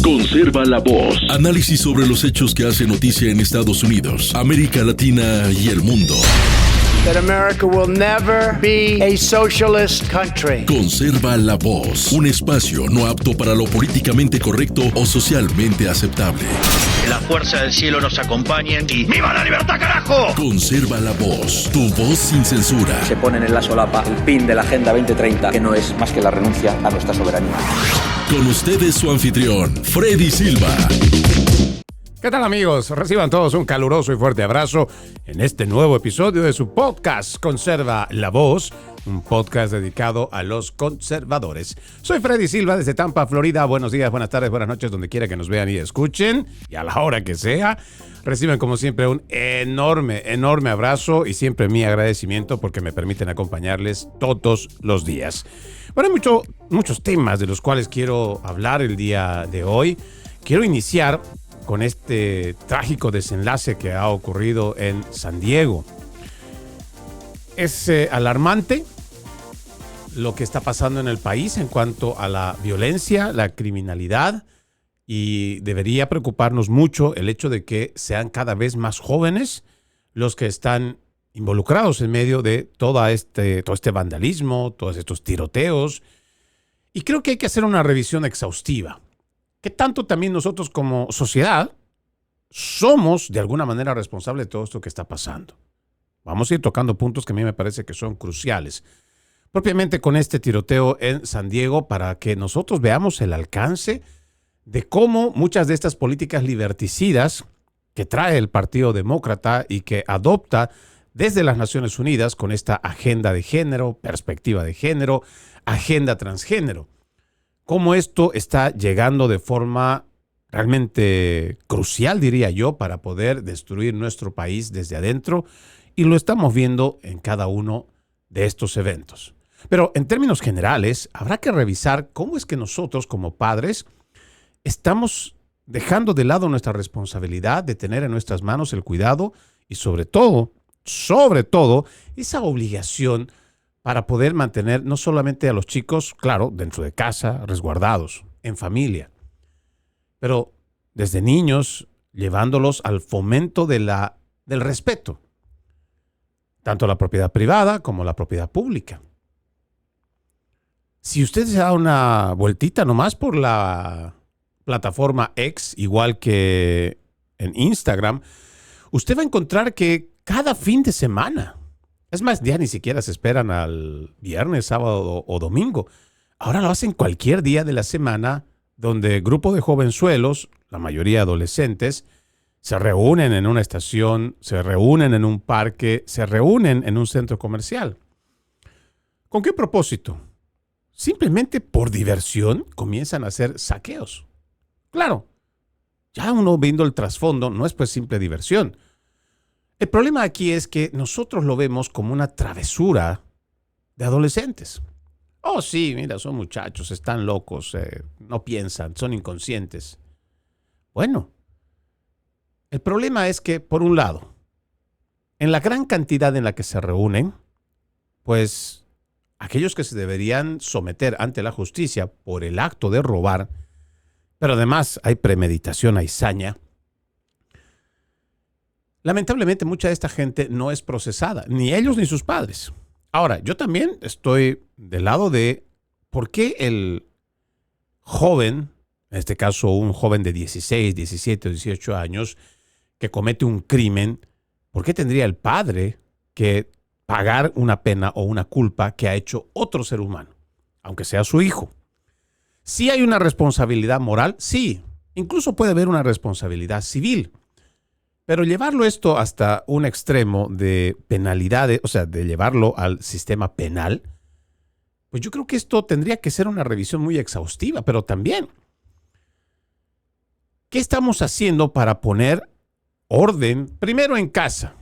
Conserva la voz. Análisis sobre los hechos que hacen noticia en Estados Unidos, América Latina y el mundo. That America will never be a socialist country. Conserva la voz. Un espacio no apto para lo políticamente correcto o socialmente aceptable. Que la fuerza del cielo nos acompañe y ¡viva la libertad, carajo! Conserva la voz. Tu voz sin censura. Se ponen en la solapa el pin de la Agenda 2030, que no es más que la renuncia a nuestra soberanía. Con ustedes su anfitrión, Freddy Silva. ¿Qué tal, amigos? Reciban todos un caluroso y fuerte abrazo en este nuevo episodio de su podcast Conserva la Voz, un podcast dedicado a los conservadores. Soy Freddy Silva desde Tampa, Florida. Buenos días, buenas tardes, buenas noches, donde quiera que nos vean y escuchen, y a la hora que sea. Reciban como siempre un enorme abrazo y siempre mi agradecimiento porque me permiten acompañarles todos los días. Bueno, hay muchos temas de los cuales quiero hablar el día de hoy. Quiero iniciar con este trágico desenlace que ha ocurrido en San Diego. Es alarmante lo que está pasando en el país en cuanto a la violencia, la criminalidad, y debería preocuparnos mucho el hecho de que sean cada vez más jóvenes los que están involucrados en medio de todo este vandalismo, todos estos tiroteos. Y creo que hay que hacer una revisión exhaustiva. ¿Qué tanto también nosotros como sociedad somos de alguna manera responsables de todo esto que está pasando? Vamos a ir tocando puntos que a mí me parece que son cruciales. Propiamente con este tiroteo en San Diego, para que nosotros veamos el alcance de cómo muchas de estas políticas liberticidas que trae el Partido Demócrata y que adopta desde las Naciones Unidas con esta agenda de género, perspectiva de género, agenda transgénero, cómo esto está llegando de forma realmente crucial, diría yo, para poder destruir nuestro país desde adentro, y lo estamos viendo en cada uno de estos eventos. Pero en términos generales, habrá que revisar cómo es que nosotros como padres estamos dejando de lado nuestra responsabilidad de tener en nuestras manos el cuidado y sobre todo, esa obligación para poder mantener no solamente a los chicos, claro, dentro de casa, resguardados, en familia, pero desde niños llevándolos al fomento del respeto, tanto la propiedad privada como la propiedad pública. Si usted se da una vueltita nomás por la plataforma X, igual que en Instagram, usted va a encontrar que cada fin de semana, es más, ya ni siquiera se esperan al viernes, sábado o domingo. Ahora lo hacen cualquier día de la semana, donde grupo de jovenzuelos, la mayoría adolescentes, se reúnen en una estación, se reúnen en un parque, se reúnen en un centro comercial. ¿Con qué propósito? Simplemente por diversión comienzan a hacer saqueos. Claro, ya uno viendo el trasfondo, no es pues simple diversión. El problema aquí es que nosotros lo vemos como una travesura de adolescentes. Oh, sí, mira, son muchachos, están locos, no piensan, son inconscientes. Bueno, el problema es que, por un lado, en la gran cantidad en la que se reúnen, pues aquellos que se deberían someter ante la justicia por el acto de robar, pero además hay premeditación, hay saña. Lamentablemente, mucha de esta gente no es procesada, ni ellos ni sus padres. Ahora, yo también estoy del lado de por qué el joven, en este caso un joven de 16, 17 o 18 años, que comete un crimen, ¿por qué tendría el padre que pagar una pena o una culpa que ha hecho otro ser humano, aunque sea su hijo? Sí hay una responsabilidad moral, sí, incluso puede haber una responsabilidad civil. Pero llevarlo esto hasta un extremo de penalidades, o sea, de llevarlo al sistema penal, pues yo creo que esto tendría que ser una revisión muy exhaustiva, pero también, ¿qué estamos haciendo para poner orden primero en casa?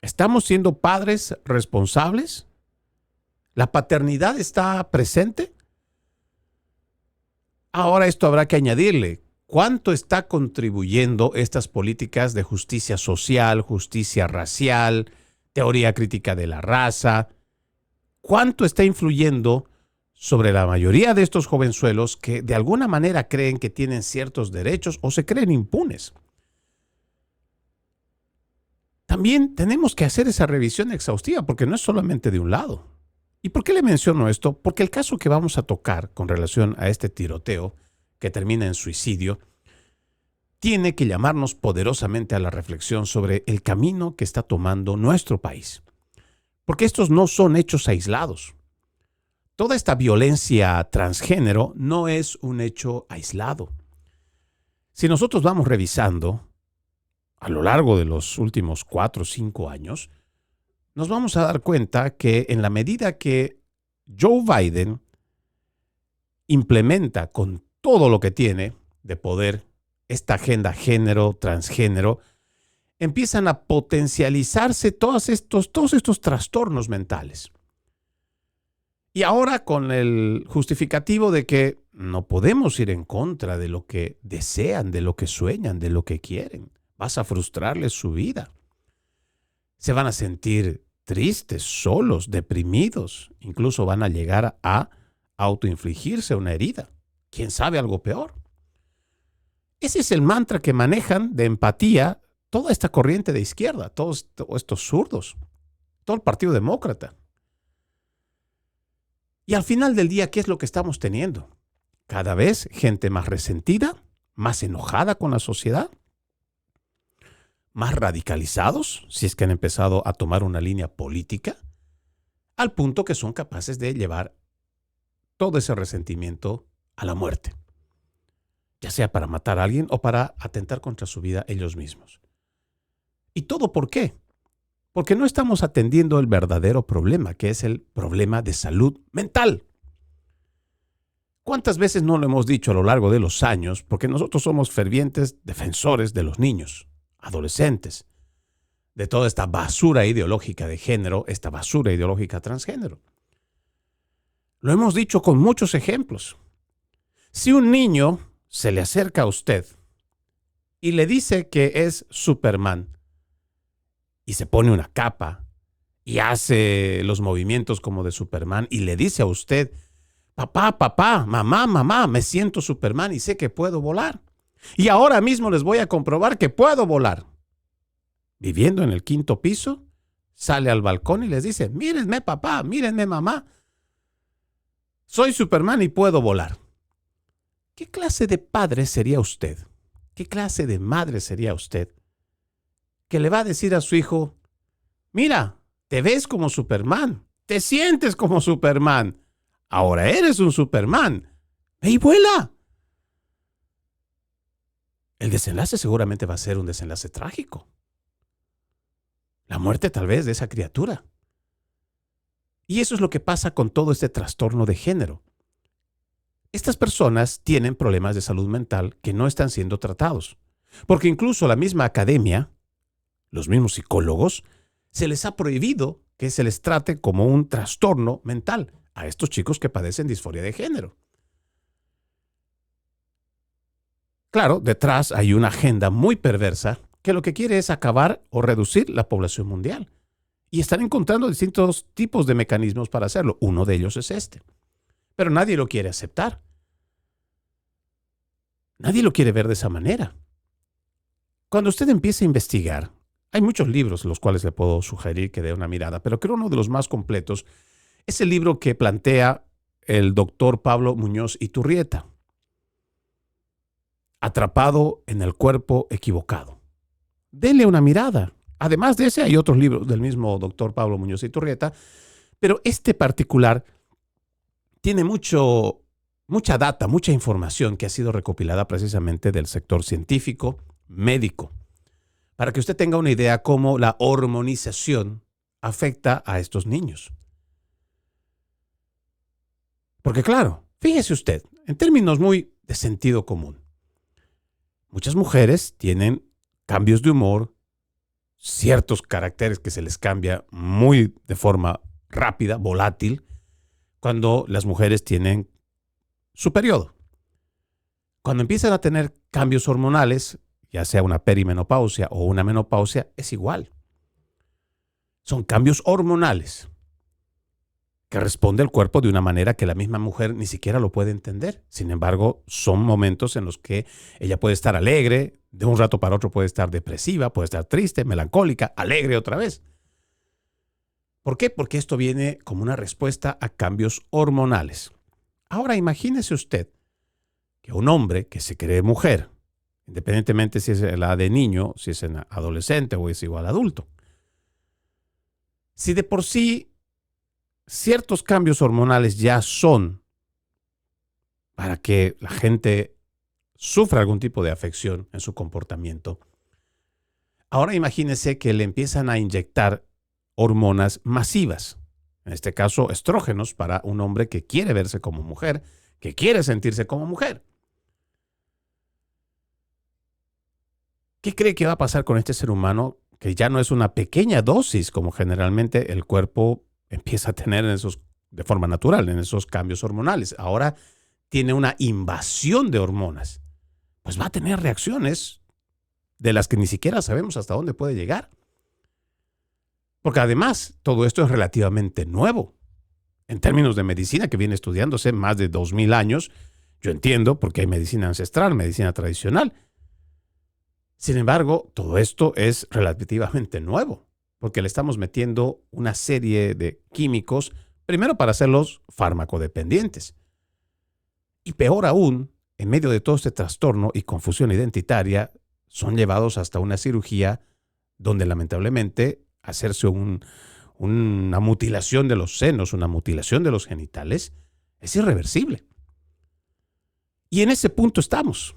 ¿Estamos siendo padres responsables? ¿La paternidad está presente? Ahora esto habrá que añadirle. ¿Cuánto está contribuyendo estas políticas de justicia social, justicia racial, teoría crítica de la raza? ¿Cuánto está influyendo sobre la mayoría de estos jovenzuelos que de alguna manera creen que tienen ciertos derechos o se creen impunes. También tenemos que hacer esa revisión exhaustiva porque no es solamente de un lado. ¿Y por qué le menciono esto? Porque el caso que vamos a tocar con relación a este tiroteo que termina en suicidio tiene que llamarnos poderosamente a la reflexión sobre el camino que está tomando nuestro país. Porque estos no son hechos aislados. Toda esta violencia transgénero no es un hecho aislado. Si nosotros vamos revisando a lo largo de los últimos 4 o 5 años, nos vamos a dar cuenta que en la medida que Joe Biden implementa con todo lo que tiene de poder esta agenda género, transgénero, empiezan a potencializarse todos estos trastornos mentales. Y ahora con el justificativo de que no podemos ir en contra de lo que desean, de lo que sueñan, de lo que quieren. Vas a frustrarles su vida. Se van a sentir tristes, solos, deprimidos. Incluso van a llegar a autoinfligirse una herida. ¿Quién sabe algo peor? Ese es el mantra que manejan de empatía toda esta corriente de izquierda, todos estos zurdos, todo el Partido Demócrata. Y al final del día, ¿qué es lo que estamos teniendo? Cada vez gente más resentida, más enojada con la sociedad, más radicalizados, si es que han empezado a tomar una línea política, al punto que son capaces de llevar todo ese resentimiento a la muerte, ya sea para matar a alguien o para atentar contra su vida ellos mismos. ¿Y todo por qué? Porque no estamos atendiendo el verdadero problema, que es el problema de salud mental. ¿Cuántas veces no lo hemos dicho a lo largo de los años? Porque nosotros somos fervientes defensores de los niños, adolescentes, de toda esta basura ideológica de género, esta basura ideológica transgénero. Lo hemos dicho con muchos ejemplos. Si un niño se le acerca a usted y le dice que es Superman y se pone una capa y hace los movimientos como de Superman y le dice a usted, papá, mamá, me siento Superman y sé que puedo volar. Y ahora mismo les voy a comprobar que puedo volar. Viviendo en el 5º piso, sale al balcón y les dice, mírenme papá, mírenme mamá. Soy Superman y puedo volar. ¿Qué clase de padre sería usted? ¿Qué clase de madre sería usted que le va a decir a su hijo, mira, te ves como Superman, te sientes como Superman, ahora eres un Superman, ve y vuela? El desenlace seguramente va a ser un desenlace trágico. La muerte tal vez de esa criatura. Y eso es lo que pasa con todo este trastorno de género. Estas personas tienen problemas de salud mental que no están siendo tratados. Porque incluso la misma academia, los mismos psicólogos, se les ha prohibido que se les trate como un trastorno mental a estos chicos que padecen disforia de género. Claro, detrás hay una agenda muy perversa que lo que quiere es acabar o reducir la población mundial. Y están encontrando distintos tipos de mecanismos para hacerlo. Uno de ellos es este. Pero nadie lo quiere aceptar. Nadie lo quiere ver de esa manera. Cuando usted empieza a investigar, hay muchos libros los cuales le puedo sugerir que dé una mirada, pero creo uno de los más completos es el libro que plantea el doctor Pablo Muñoz Iturrieta, Atrapado en el cuerpo equivocado. Dele una mirada. Además de ese, hay otros libros del mismo doctor Pablo Muñoz Iturrieta, pero este particular tiene mucha data, mucha información que ha sido recopilada precisamente del sector científico, médico, para que usted tenga una idea cómo la hormonización afecta a estos niños. Porque claro, fíjese usted, en términos muy de sentido común, muchas mujeres tienen cambios de humor, ciertos caracteres que se les cambia muy de forma rápida, volátil, cuando las mujeres tienen su periodo. Cuando empiezan a tener cambios hormonales, ya sea una perimenopausia o una menopausia, es igual. Son cambios hormonales. que responde el cuerpo de una manera que la misma mujer ni siquiera lo puede entender. Sin embargo, son momentos en los que ella puede estar alegre, de un rato para otro puede estar depresiva, puede estar triste, melancólica, alegre otra vez. ¿Por qué? Porque esto viene como una respuesta a cambios hormonales. Ahora imagínese usted que un hombre que se cree mujer, independientemente si es la edad de niño, si es en adolescente o es igual adulto, si de por sí ciertos cambios hormonales ya son para que la gente sufra algún tipo de afección en su comportamiento, ahora imagínese que le empiezan a inyectar hormonas masivas, en este caso estrógenos, para un hombre que quiere verse como mujer, que quiere sentirse como mujer. ¿Qué cree que va a pasar con este ser humano que ya no es una pequeña dosis como generalmente el cuerpo empieza a tener de forma natural en esos cambios hormonales? Ahora tiene una invasión de hormonas. Pues va a tener reacciones de las que ni siquiera sabemos hasta dónde puede llegar. Porque además todo esto es relativamente nuevo. En términos de medicina que viene estudiándose más de 2000 años, yo entiendo porque hay medicina ancestral, medicina tradicional. Sin embargo, todo esto es relativamente nuevo, porque le estamos metiendo una serie de químicos, primero para hacerlos farmacodependientes. Y peor aún, en medio de todo este trastorno y confusión identitaria, son llevados hasta una cirugía donde lamentablemente hacerse una mutilación de los senos, una mutilación de los genitales, es irreversible. Y en ese punto estamos,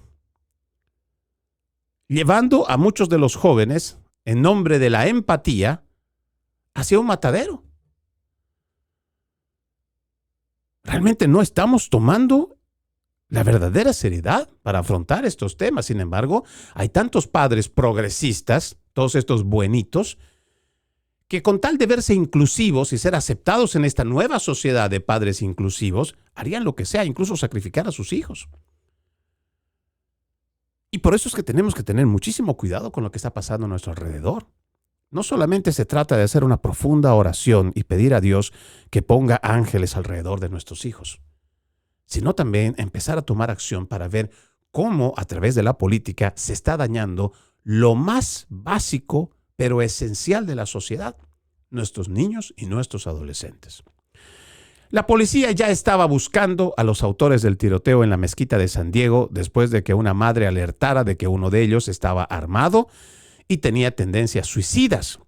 llevando a muchos de los jóvenes, en nombre de la empatía, hacia un matadero. Realmente no estamos tomando la verdadera seriedad para afrontar estos temas. Sin embargo, hay tantos padres progresistas, todos estos buenitos, que con tal de verse inclusivos y ser aceptados en esta nueva sociedad de padres inclusivos, harían lo que sea, incluso sacrificar a sus hijos. Y por eso es que tenemos que tener muchísimo cuidado con lo que está pasando a nuestro alrededor. No solamente se trata de hacer una profunda oración y pedir a Dios que ponga ángeles alrededor de nuestros hijos, sino también empezar a tomar acción para ver cómo a través de la política se está dañando lo más básico pero esencial de la sociedad, nuestros niños y nuestros adolescentes. La policía ya estaba buscando a los autores del tiroteo en la mezquita de San Diego después de que una madre alertara de que uno de ellos estaba armado y tenía tendencias suicidas.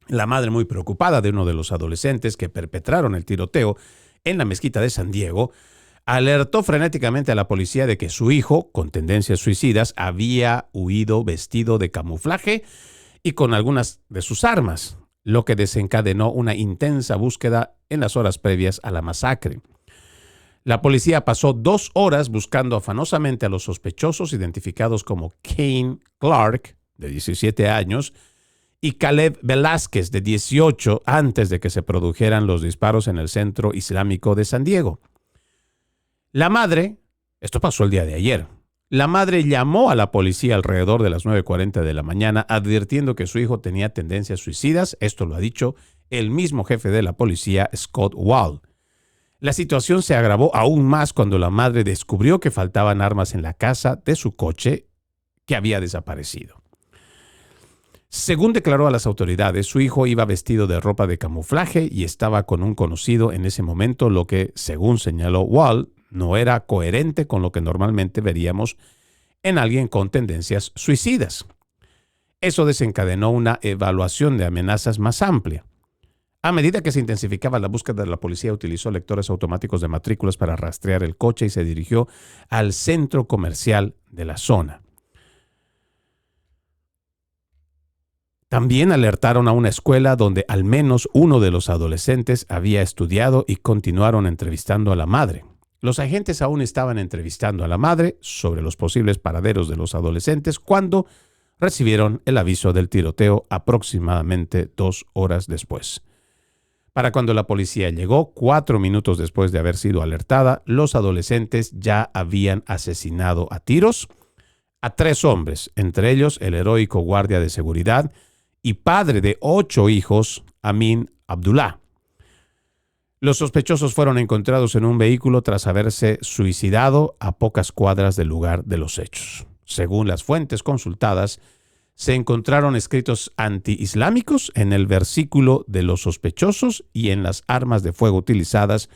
La madre, muy preocupada de uno de los adolescentes que perpetraron el tiroteo en la mezquita de San Diego, alertó frenéticamente a la policía de que su hijo, con tendencias suicidas, había huido vestido de camuflaje y con algunas de sus armas, lo que desencadenó una intensa búsqueda en las horas previas a la masacre. La policía pasó 2 horas buscando afanosamente a los sospechosos identificados como Kane Clark, de 17 años, y Caleb Velázquez, de 18, antes de que se produjeran los disparos en el centro islámico de San Diego. La madre, esto pasó el día de ayer, la madre llamó a la policía alrededor de las 9:40 de la mañana advirtiendo que su hijo tenía tendencias suicidas. Esto lo ha dicho el mismo jefe de la policía, Scott Wall. La situación se agravó aún más cuando la madre descubrió que faltaban armas en la casa de su coche que había desaparecido. Según declaró a las autoridades, su hijo iba vestido de ropa de camuflaje y estaba con un conocido en ese momento, lo que, según señaló Wall, no era coherente con lo que normalmente veríamos en alguien con tendencias suicidas. Eso desencadenó una evaluación de amenazas más amplia. A medida que se intensificaba la búsqueda, la policía utilizó lectores automáticos de matrículas para rastrear el coche y se dirigió al centro comercial de la zona. También alertaron a una escuela donde al menos uno de los adolescentes había estudiado y continuaron entrevistando a la madre. Los agentes aún estaban entrevistando a la madre sobre los posibles paraderos de los adolescentes cuando recibieron el aviso del tiroteo aproximadamente 2 horas después. Para cuando la policía llegó, 4 minutos después de haber sido alertada, los adolescentes ya habían asesinado a tiros a 3 hombres, entre ellos el heroico guardia de seguridad y padre de 8 hijos, Amin Abdullah. Los sospechosos fueron encontrados en un vehículo tras haberse suicidado a pocas cuadras del lugar de los hechos. Según las fuentes consultadas, se encontraron escritos anti-islámicos en el versículo de los sospechosos y en las armas de fuego utilizadas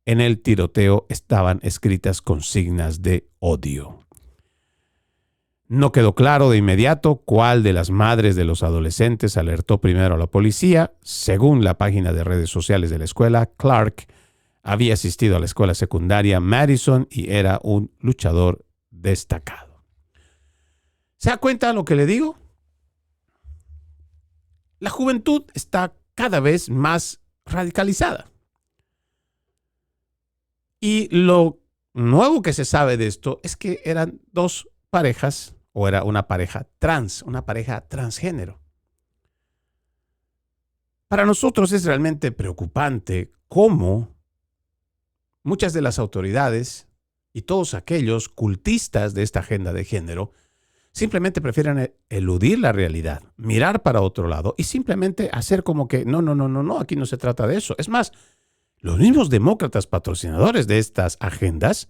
en el tiroteo estaban escritas consignas de odio. No quedó claro de inmediato cuál de las madres de los adolescentes alertó primero a la policía. Según la página de redes sociales de la escuela, Clark había asistido a la escuela secundaria Madison y era un luchador destacado. ¿Se da cuenta de lo que le digo? La juventud está cada vez más radicalizada. Y lo nuevo que se sabe de esto es que eran dos parejas, o era una pareja trans, una pareja transgénero. Para nosotros es realmente preocupante cómo muchas de las autoridades y todos aquellos cultistas de esta agenda de género simplemente prefieren eludir la realidad, mirar para otro lado y simplemente hacer como que no, aquí no se trata de eso. Es más, los mismos demócratas patrocinadores de estas agendas,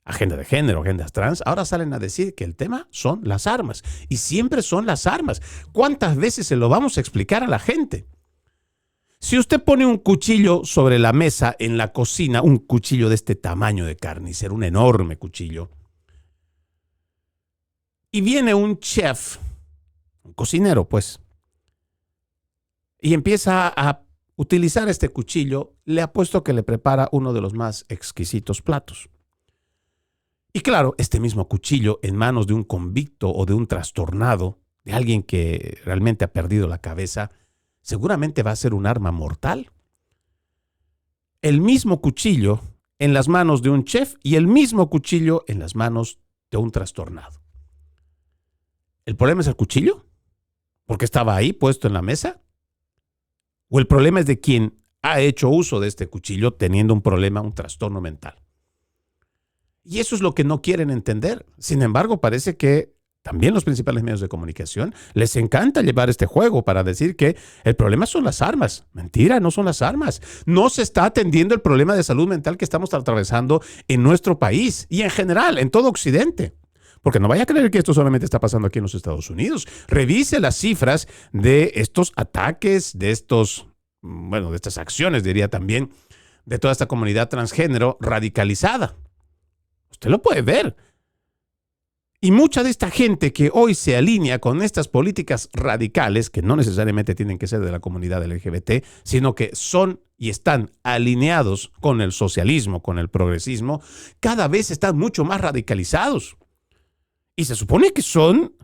agenda de género, agendas trans, ahora salen a decir que el tema son las armas. Y siempre son las armas. ¿Cuántas veces se lo vamos a explicar a la gente? Si usted pone un cuchillo sobre la mesa en la cocina, un cuchillo de este tamaño de carnicero, un enorme cuchillo, y viene un chef, un cocinero pues, y empieza a utilizar este cuchillo, le apuesto que le prepara uno de los más exquisitos platos. Y claro, este mismo cuchillo en manos de un convicto o de un trastornado, de alguien que realmente ha perdido la cabeza, seguramente va a ser un arma mortal. El mismo cuchillo en las manos de un chef y el mismo cuchillo en las manos de un trastornado. ¿El problema es el cuchillo? ¿Porque estaba ahí puesto en la mesa? ¿O el problema es de quien ha hecho uso de este cuchillo teniendo un problema, un trastorno mental? Y eso es lo que no quieren entender. Sin embargo, parece que también los principales medios de comunicación les encanta llevar este juego para decir que el problema son las armas. Mentira, no son las armas. No se está atendiendo el problema de salud mental que estamos atravesando en nuestro país y en general, en todo Occidente. Porque no vaya a creer que esto solamente está pasando aquí en los Estados Unidos. Revise las cifras de estos ataques, de estas acciones, diría también, de toda esta comunidad transgénero radicalizada. Usted lo puede ver. Y mucha de esta gente que hoy se alinea con estas políticas radicales, que no necesariamente tienen que ser de la comunidad LGBT, sino que son y están alineados con el socialismo, con el progresismo, cada vez están mucho más radicalizados. Y se supone que son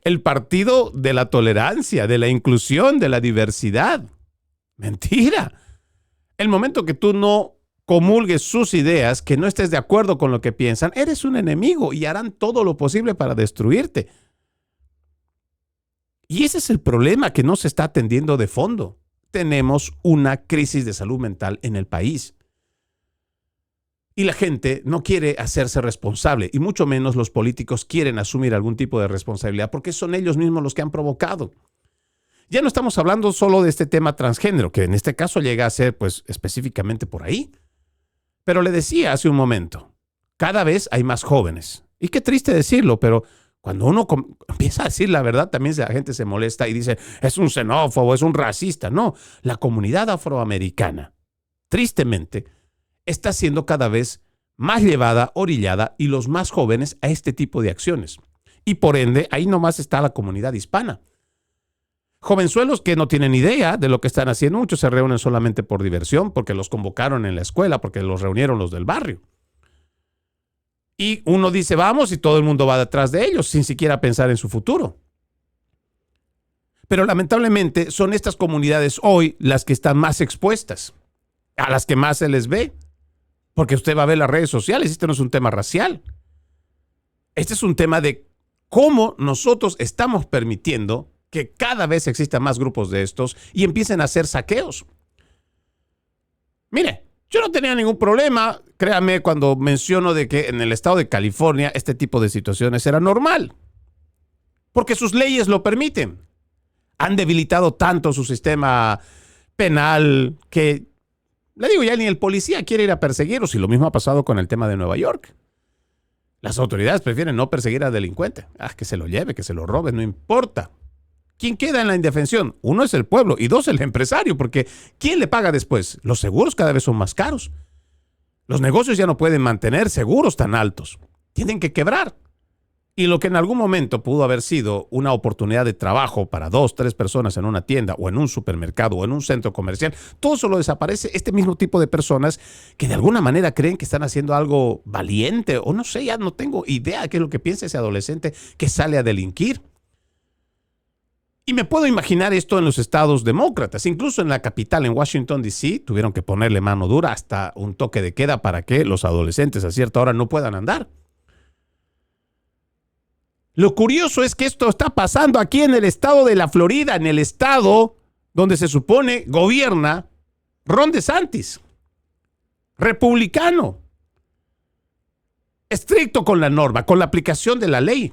el partido de la tolerancia, de la inclusión, de la diversidad. Mentira. El momento que tú no comulgues sus ideas, que no estés de acuerdo con lo que piensan, eres un enemigo y harán todo lo posible para destruirte. Y ese es el problema que no se está atendiendo de fondo. Tenemos una crisis de salud mental en el país. Y la gente no quiere hacerse responsable, y mucho menos los políticos quieren asumir algún tipo de responsabilidad porque son ellos mismos los que han provocado. Ya no estamos hablando solo de este tema transgénero, que en este caso llega a ser pues específicamente por ahí. Pero le decía hace un momento, cada vez hay más jóvenes. Y qué triste decirlo, pero cuando uno empieza a decir la verdad, también la gente se molesta y dice, es un xenófobo, es un racista. No, la comunidad afroamericana, tristemente, está siendo cada vez más llevada, orillada, y los más jóvenes a este tipo de acciones. Y por ende, ahí nomás está la comunidad hispana. Jovenzuelos que no tienen idea de lo que están haciendo, muchos se reúnen solamente por diversión, porque los convocaron en la escuela, porque los reunieron los del barrio. Y uno dice, vamos, y todo el mundo va detrás de ellos, sin siquiera pensar en su futuro. Pero lamentablemente son estas comunidades hoy las que están más expuestas, a las que más se les ve. Porque usted va a ver las redes sociales, este no es un tema racial. Este es un tema de cómo nosotros estamos permitiendo que cada vez existan más grupos de estos y empiecen a hacer saqueos. Mire, yo no tenía ningún problema, créame, cuando menciono de que en el estado de California este tipo de situaciones era normal. Porque sus leyes lo permiten. Han debilitado tanto su sistema penal que Le digo, ya ni el policía quiere ir a perseguirlos, y lo mismo ha pasado con el tema de Nueva York. Las autoridades prefieren no perseguir al delincuente. Que se lo lleve, que se lo robe, no importa. ¿Quién queda en la indefensión? Uno es el pueblo y dos el empresario, porque ¿quién le paga después? Los seguros cada vez son más caros. Los negocios ya no pueden mantener seguros tan altos. Tienen que quebrar. Y lo que en algún momento pudo haber sido una oportunidad de trabajo para 2, 3 personas en una tienda o en un supermercado o en un centro comercial, todo eso lo desaparece este mismo tipo de personas que de alguna manera creen que están haciendo algo valiente o no sé, ya no tengo idea de qué es lo que piensa ese adolescente que sale a delinquir. Y me puedo imaginar esto en los estados demócratas. Incluso en la capital, en Washington, D.C., tuvieron que ponerle mano dura hasta un toque de queda para que los adolescentes a cierta hora no puedan andar. Lo curioso es que esto está pasando aquí en el estado de la Florida, en el estado donde se supone gobierna Ron DeSantis, republicano, estricto con la norma, con la aplicación de la ley.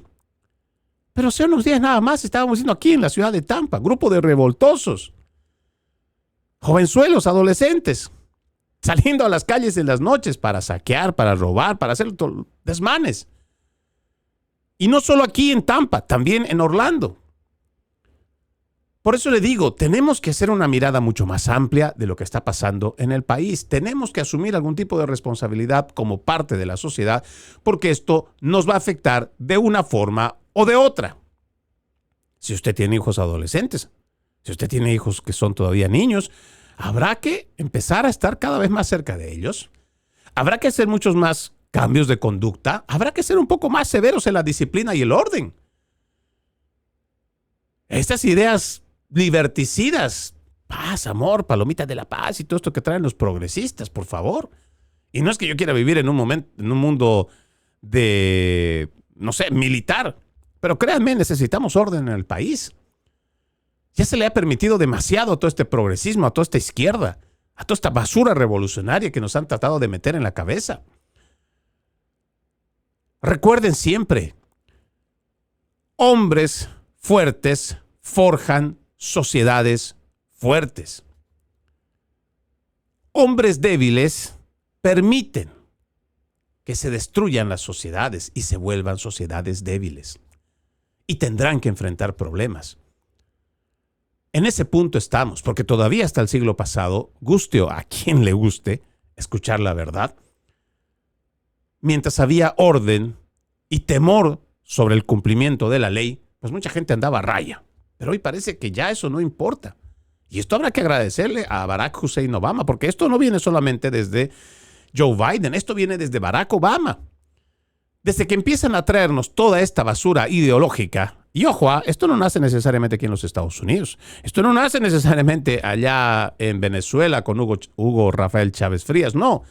Pero hace unos días nada más estábamos viendo aquí en la ciudad de Tampa, grupo de revoltosos, jovenzuelos, adolescentes, saliendo a las calles en las noches para saquear, para robar, para hacer desmanes. Y no solo aquí en Tampa, también en Orlando. Por eso le digo, tenemos que hacer una mirada mucho más amplia de lo que está pasando en el país. Tenemos que asumir algún tipo de responsabilidad como parte de la sociedad, porque esto nos va a afectar de una forma o de otra. Si usted tiene hijos adolescentes, si usted tiene hijos que son todavía niños, habrá que empezar a estar cada vez más cerca de ellos. Habrá que hacer muchos más cambios de conducta. Habrá que ser un poco más severos en la disciplina y el orden. Estas ideas liberticidas, paz, amor, palomitas de la paz y todo esto que traen los progresistas, por favor. Y no es que yo quiera vivir en un mundo de, no sé, militar. Pero créanme, necesitamos orden en el país. Ya se le ha permitido demasiado a todo este progresismo, a toda esta izquierda, a toda esta basura revolucionaria que nos han tratado de meter en la cabeza. Recuerden siempre, hombres fuertes forjan sociedades fuertes. Hombres débiles permiten que se destruyan las sociedades y se vuelvan sociedades débiles. Y tendrán que enfrentar problemas. En ese punto estamos, porque todavía hasta el siglo pasado, guste o a quien le guste escuchar la verdad, mientras había orden y temor sobre el cumplimiento de la ley, pues mucha gente andaba a raya. Pero hoy parece que ya eso no importa. Y esto habrá que agradecerle a Barack Hussein Obama, porque esto no viene solamente desde Joe Biden, esto viene desde Barack Obama. Desde que empiezan a traernos toda esta basura ideológica, y ojo, esto no nace necesariamente aquí en los Estados Unidos, esto no nace necesariamente allá en Venezuela con Hugo Rafael Chávez Frías, no,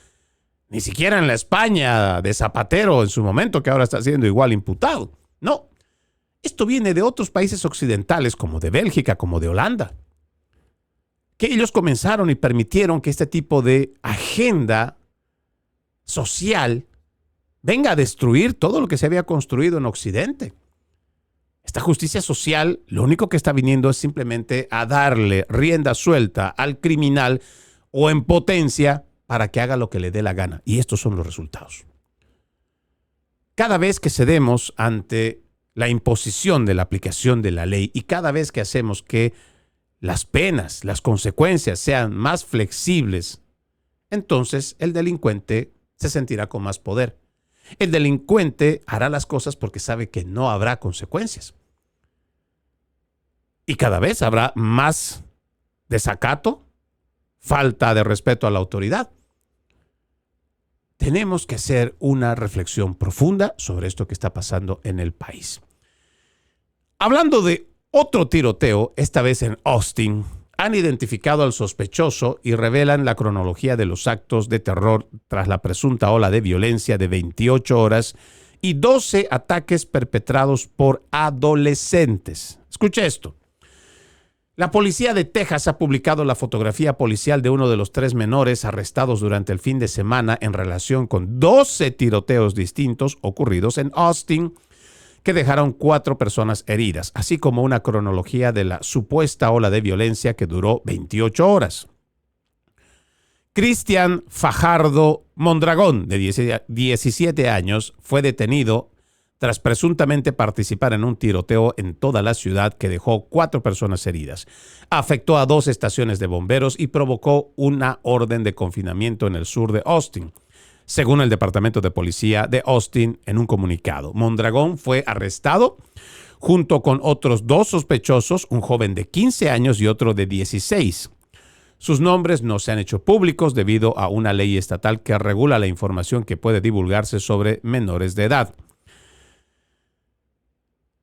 ni siquiera en la España de Zapatero en su momento, que ahora está siendo igual imputado, no. Esto viene de otros países occidentales, como de Bélgica, como de Holanda, que ellos comenzaron y permitieron que este tipo de agenda social venga a destruir todo lo que se había construido en Occidente. Esta justicia social lo único que está viniendo es simplemente a darle rienda suelta al criminal o en potencia para que haga lo que le dé la gana. Y estos son los resultados. Cada vez que cedemos ante la imposición de la aplicación de la ley y cada vez que hacemos que las penas, las consecuencias sean más flexibles, entonces el delincuente se sentirá con más poder. El delincuente hará las cosas porque sabe que no habrá consecuencias. Y cada vez habrá más desacato, falta de respeto a la autoridad. Tenemos que hacer una reflexión profunda sobre esto que está pasando en el país. Hablando de otro tiroteo, esta vez en Austin, han identificado al sospechoso y revelan la cronología de los actos de terror tras la presunta ola de violencia de 28 horas y 12 ataques perpetrados por adolescentes. Escuche esto. La policía de Texas ha publicado la fotografía policial de uno de los 3 menores arrestados durante el fin de semana en relación con 12 tiroteos distintos ocurridos en Austin, que dejaron 4 personas heridas, así como una cronología de la supuesta ola de violencia que duró 28 horas. Cristian Fajardo Mondragón, de 17 años, fue detenido tras presuntamente participar en un tiroteo en toda la ciudad que dejó 4 personas heridas, afectó a 2 estaciones de bomberos y provocó una orden de confinamiento en el sur de Austin, según el Departamento de Policía de Austin en un comunicado. Mondragón fue arrestado junto con otros 2 sospechosos, un joven de 15 años y otro de 16. Sus nombres no se han hecho públicos debido a una ley estatal que regula la información que puede divulgarse sobre menores de edad.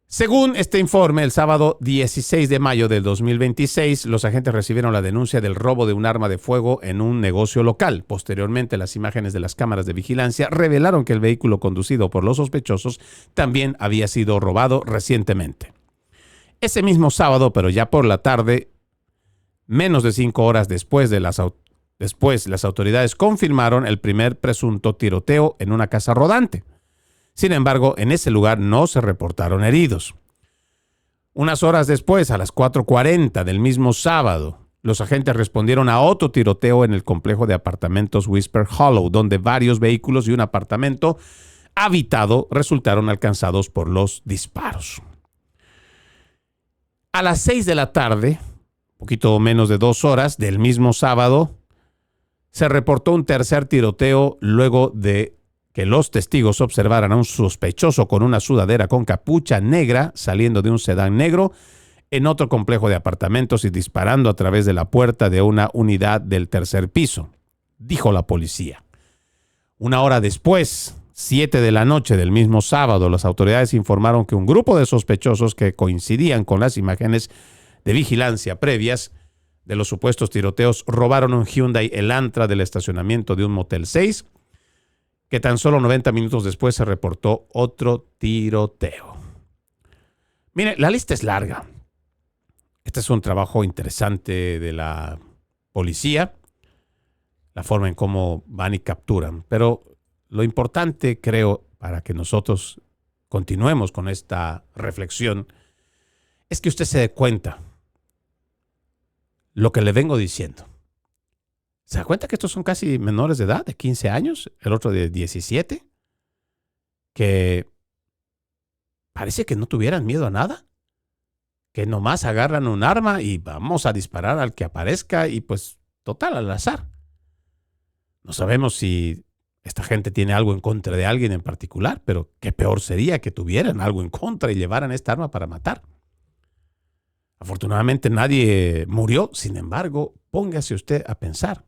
Según este informe, el sábado 16 de mayo del 2026, los agentes recibieron la denuncia del robo de un arma de fuego en un negocio local. Posteriormente, las imágenes de las cámaras de vigilancia revelaron que el vehículo conducido por los sospechosos también había sido robado recientemente. Ese mismo sábado, pero ya por la tarde, menos de 5 horas después, las autoridades confirmaron el primer presunto tiroteo en una casa rodante. Sin embargo, en ese lugar no se reportaron heridos. Unas horas después, a las 4:40 del mismo sábado, los agentes respondieron a otro tiroteo en el complejo de apartamentos Whisper Hollow, donde varios vehículos y un apartamento habitado resultaron alcanzados por los disparos. A las 6 de la tarde, poquito menos de 2 horas del mismo sábado, se reportó un tercer tiroteo luego de que los testigos observaran a un sospechoso con una sudadera con capucha negra saliendo de un sedán negro en otro complejo de apartamentos y disparando a través de la puerta de una unidad del tercer piso, dijo la policía. Una hora después, 7 de la noche del mismo sábado, las autoridades informaron que un grupo de sospechosos que coincidían con las imágenes de vigilancia previas de los supuestos tiroteos robaron un Hyundai Elantra del estacionamiento de un Motel 6, que tan solo 90 minutos después se reportó otro tiroteo. Mire, la lista es larga. Este es un trabajo interesante de la policía, la forma en cómo van y capturan. Pero lo importante, creo, para que nosotros continuemos con esta reflexión, es que usted se dé cuenta lo que le vengo diciendo. ¿Se da cuenta que estos son casi menores de edad, de 15 años, el otro de 17? Que parece que no tuvieran miedo a nada, que nomás agarran un arma y vamos a disparar al que aparezca y pues total al azar. No sabemos si esta gente tiene algo en contra de alguien en particular, pero qué peor sería que tuvieran algo en contra y llevaran esta arma para matar. Afortunadamente nadie murió, sin embargo, póngase usted a pensar.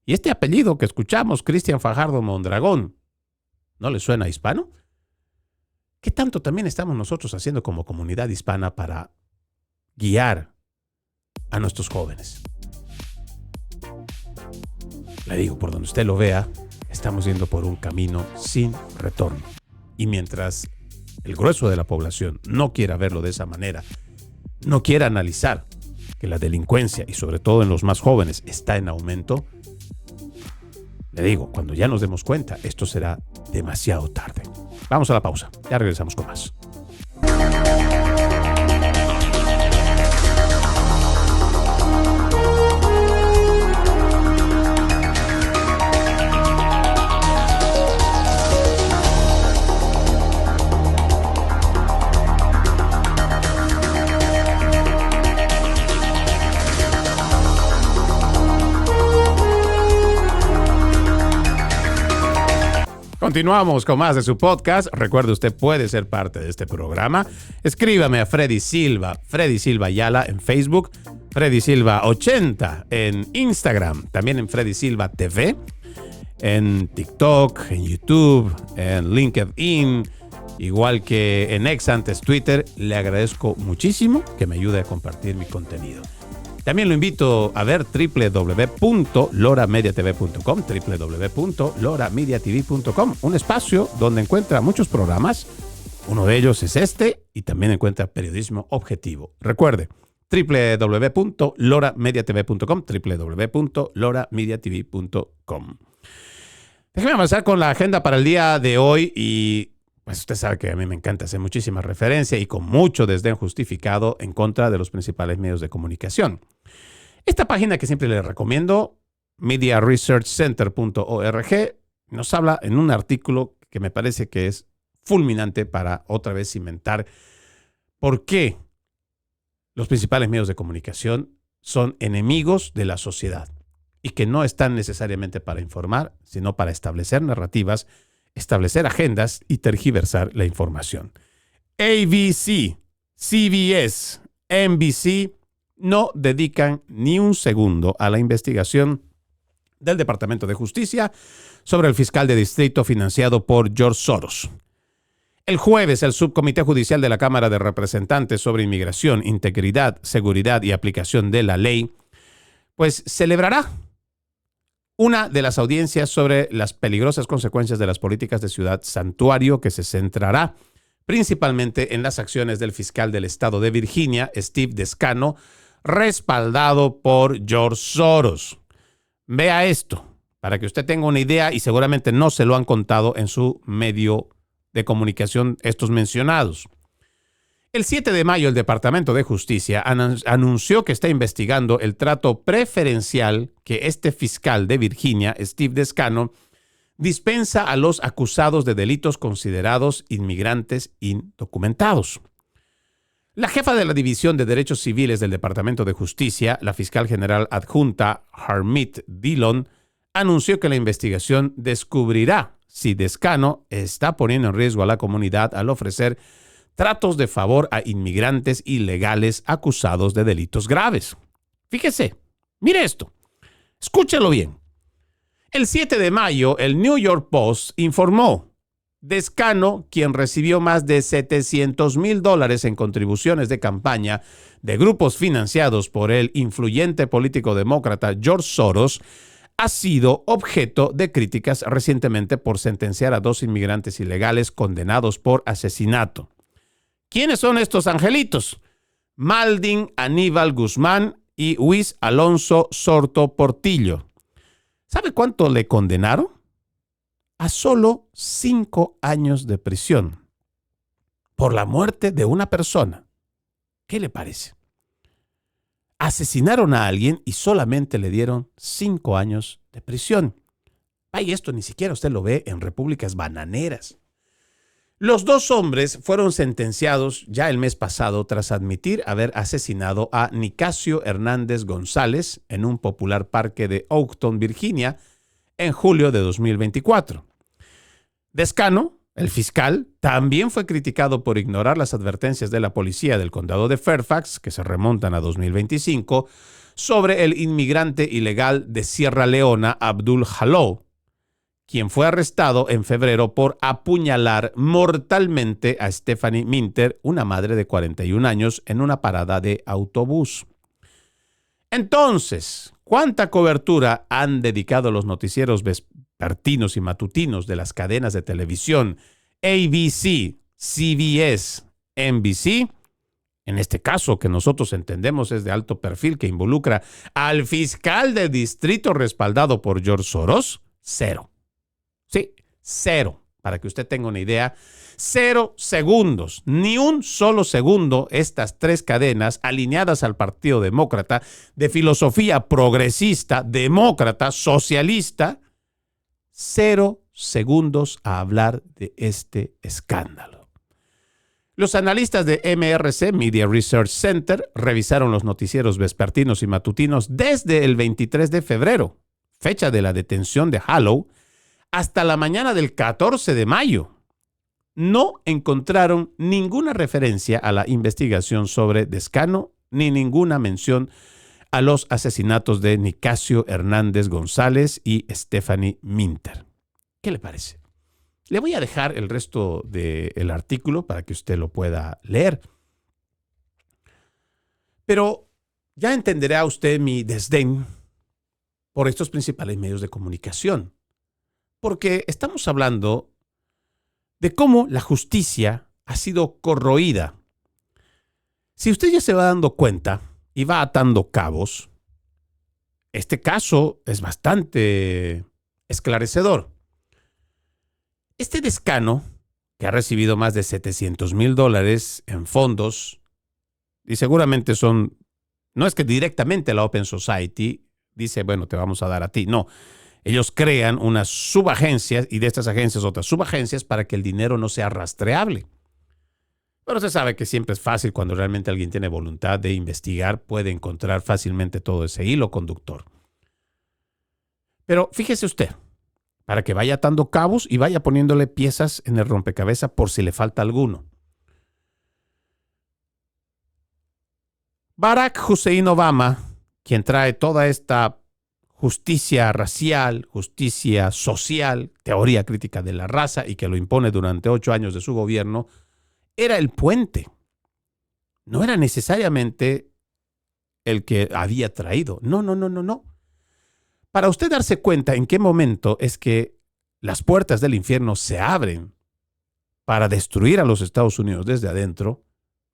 Y este apellido que escuchamos, Cristian Fajardo Mondragón, ¿no le suena hispano? ¿Qué tanto también estamos nosotros haciendo como comunidad hispana para guiar a nuestros jóvenes? Le digo, por donde usted lo vea, estamos yendo por un camino sin retorno. Y mientras el grueso de la población no quiera verlo de esa manera, no quiera analizar que la delincuencia, y sobre todo en los más jóvenes, está en aumento, le digo, cuando ya nos demos cuenta, esto será demasiado tarde. Vamos a la pausa. Ya regresamos con más. Continuamos con más de su podcast. Recuerde, usted puede ser parte de este programa. Escríbame a Freddy Silva Ayala en Facebook, Freddy Silva 80 en Instagram, también en Freddy Silva TV, en TikTok, en YouTube, en LinkedIn, igual que en ex antes Twitter. Le agradezco muchísimo que me ayude a compartir mi contenido. También lo invito a ver www.loramediatv.com, www.loramediatv.com, un espacio donde encuentra muchos programas. Uno de ellos es este y también encuentra periodismo objetivo. Recuerde, www.loramediatv.com, www.loramediatv.com. Déjeme avanzar con la agenda para el día de hoy y pues usted sabe que a mí me encanta hacer muchísima referencia y con mucho desdén justificado en contra de los principales medios de comunicación. Esta página que siempre le recomiendo mediaresearchcenter.org, nos habla en un artículo que me parece que es fulminante para otra vez cimentar por qué los principales medios de comunicación son enemigos de la sociedad y que no están necesariamente para informar, sino para establecer narrativas, establecer agendas y tergiversar la información. ABC, CBS, NBC no dedican ni un segundo a la investigación del Departamento de Justicia sobre el fiscal de distrito financiado por George Soros. El jueves, el Subcomité Judicial de la Cámara de Representantes sobre Inmigración, Integridad, Seguridad y Aplicación de la Ley, pues celebrará una de las audiencias sobre las peligrosas consecuencias de las políticas de ciudad santuario, que se centrará principalmente en las acciones del fiscal del estado de Virginia, Steve Descano, respaldado por George Soros. Vea esto, para que usted tenga una idea, y seguramente no se lo han contado en su medio de comunicación estos mencionados. El 7 de mayo, el Departamento de Justicia anunció que está investigando el trato preferencial que este fiscal de Virginia, Steve Descano, dispensa a los acusados de delitos considerados inmigrantes indocumentados. La jefa de la División de Derechos Civiles del Departamento de Justicia, la fiscal general adjunta Harmeet Dillon, anunció que la investigación descubrirá si Descano está poniendo en riesgo a la comunidad al ofrecer tratos de favor a inmigrantes ilegales acusados de delitos graves. Fíjese, mire esto, escúchelo bien. El 7 de mayo, el New York Post informó: Descano, quien recibió más de $700,000 en contribuciones de campaña de grupos financiados por el influyente político demócrata George Soros, ha sido objeto de críticas recientemente por sentenciar a 2 inmigrantes ilegales condenados por asesinato. ¿Quiénes son estos angelitos? Maldin Aníbal Guzmán y Luis Alonso Sorto Portillo. ¿Sabe cuánto le condenaron? A solo 5 años de prisión por la muerte de una persona. ¿Qué le parece? Asesinaron a alguien y solamente le dieron 5 años de prisión. Ay, esto ni siquiera usted lo ve en repúblicas bananeras. Los 2 hombres fueron sentenciados ya el mes pasado tras admitir haber asesinado a Nicasio Hernández González en un popular parque de Oakton, Virginia, en julio de 2024. Descano, el fiscal, también fue criticado por ignorar las advertencias de la policía del condado de Fairfax, que se remontan a 2025, sobre el inmigrante ilegal de Sierra Leona, Abdul Jalou, quien fue arrestado en febrero por apuñalar mortalmente a Stephanie Minter, una madre de 41 años, en una parada de autobús. Entonces, ¿cuánta cobertura han dedicado los noticieros vespertinos y matutinos de las cadenas de televisión ABC, CBS, NBC? En este caso, que nosotros entendemos es de alto perfil, que involucra al fiscal del distrito respaldado por George Soros, 0. Sí, 0. Para que usted tenga una idea, 0 segundos, ni un solo segundo, estas 3 cadenas alineadas al Partido Demócrata, de filosofía progresista, demócrata, socialista, 0 segundos a hablar de este escándalo. Los analistas de MRC, Media Research Center, revisaron los noticieros vespertinos y matutinos desde el 23 de febrero, fecha de la detención de Jalou, hasta la mañana del 14 de mayo. No encontraron ninguna referencia a la investigación sobre Descano ni ninguna mención a los asesinatos de Nicasio Hernández González y Stephanie Minter. ¿Qué le parece? Le voy a dejar el resto del artículo para que usted lo pueda leer. Pero ya entenderá usted mi desdén por estos principales medios de comunicación, porque estamos hablando de cómo la justicia ha sido corroída. Si usted ya se va dando cuenta y va atando cabos, este caso es bastante esclarecedor. Este Descano, que ha recibido más de $700,000 en fondos, y seguramente no es que directamente la Open Society, dice, bueno, te vamos a dar a ti. No, ellos crean unas subagencias y de estas agencias otras subagencias para que el dinero no sea rastreable. Pero se sabe que siempre es fácil cuando realmente alguien tiene voluntad de investigar, puede encontrar fácilmente todo ese hilo conductor. Pero fíjese usted, para que vaya atando cabos y vaya poniéndole piezas en el rompecabezas por si le falta alguno. Barack Hussein Obama, quien trae toda esta justicia racial, justicia social, teoría crítica de la raza y que lo impone durante 8 años de su gobierno, era el puente. No era necesariamente el que había traído. No. Para usted darse cuenta en qué momento es que las puertas del infierno se abren para destruir a los Estados Unidos desde adentro,